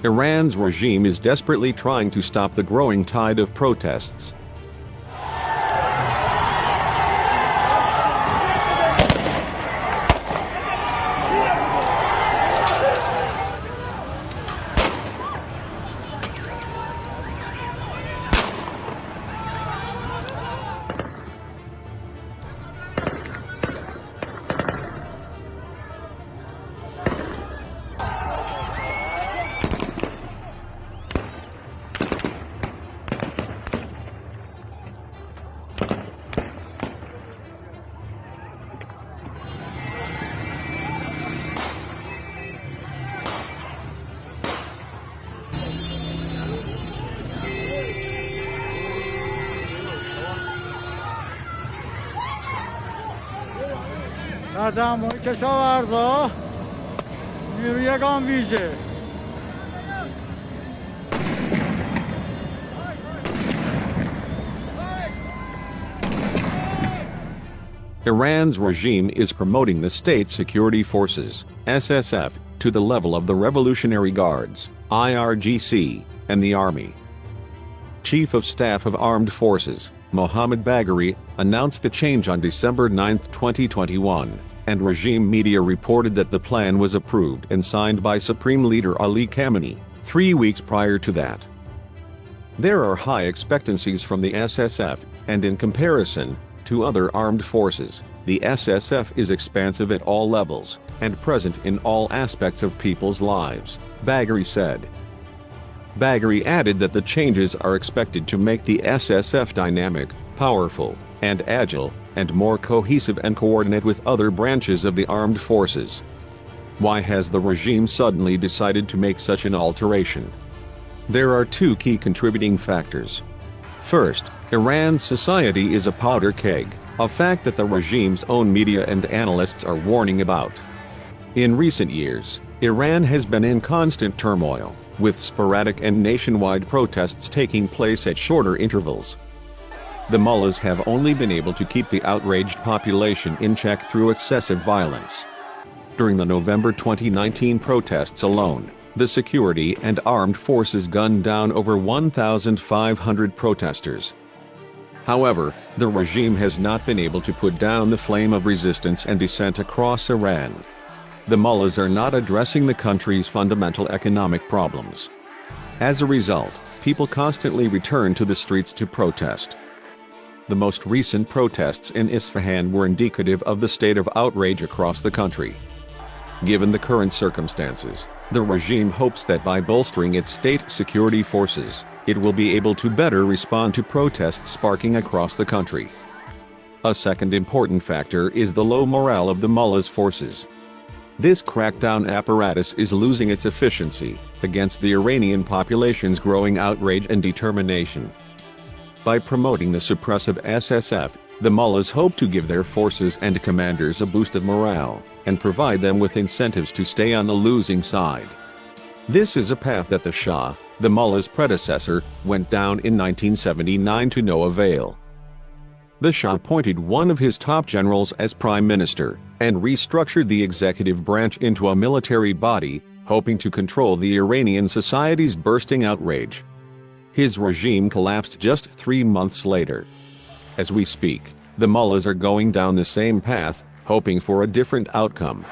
Iran's regime is desperately trying to stop the growing tide of protests. تجمع کشاورزا نیروی گام ویژه Iran's regime is promoting the State Security Forces, SSF, to the level of the Revolutionary Guards, IRGC, and the Army. Chief of Staff of Armed Forces, Mohammad Bagheri, announced the change on December 9, 2021, and regime media reported that the plan was approved and signed by Supreme Leader Ali Khamenei 3 weeks prior to that. There are high expectancies from the SSF, and in comparison to other armed forces, the SSF is expansive at all levels, and present in all aspects of people's lives, Bagheri said. Bagheri added that the changes are expected to make the SSF dynamic, powerful, and agile, and more cohesive and coordinate with other branches of the armed forces. Why has the regime suddenly decided to make such an alteration? There are two key contributing factors. First, Iran's society is a powder keg, a fact that the regime's own media and analysts are warning about. In recent years, Iran has been in constant turmoil, with sporadic and nationwide protests taking place at shorter intervals. The mullahs have only been able to keep the outraged population in check through excessive violence. During the November 2019 protests alone, the security and armed forces gunned down over 1,500 protesters. However, the regime has not been able to put down the flame of resistance and dissent across Iran. The mullahs are not addressing the country's fundamental economic problems. As a result, people constantly return to the streets to protest. The most recent protests in Isfahan were indicative of the state of outrage across the country. Given the current circumstances, the regime hopes that by bolstering its state security forces, it will be able to better respond to protests sparking across the country. A second important factor is the low morale of the mullahs' forces. This crackdown apparatus is losing its efficiency against the Iranian population's growing outrage and determination. By promoting the suppressive SSF, the mullahs hope to give their forces and commanders a boost of morale, and provide them with incentives to stay on the losing side. This is a path that the Shah, the mullah's predecessor, went down in 1979 to no avail. The Shah appointed one of his top generals as prime minister, and restructured the executive branch into a military body, hoping to control the Iranian society's bursting outrage. His regime collapsed just 3 months later. As we speak, the mullahs are going down the same path, hoping for a different outcome.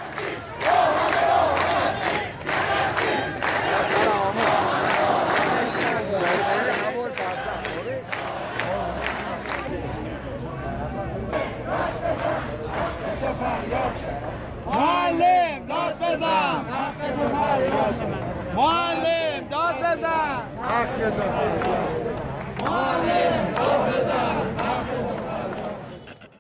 معلم داد بزن معلم داد بزن معلم داد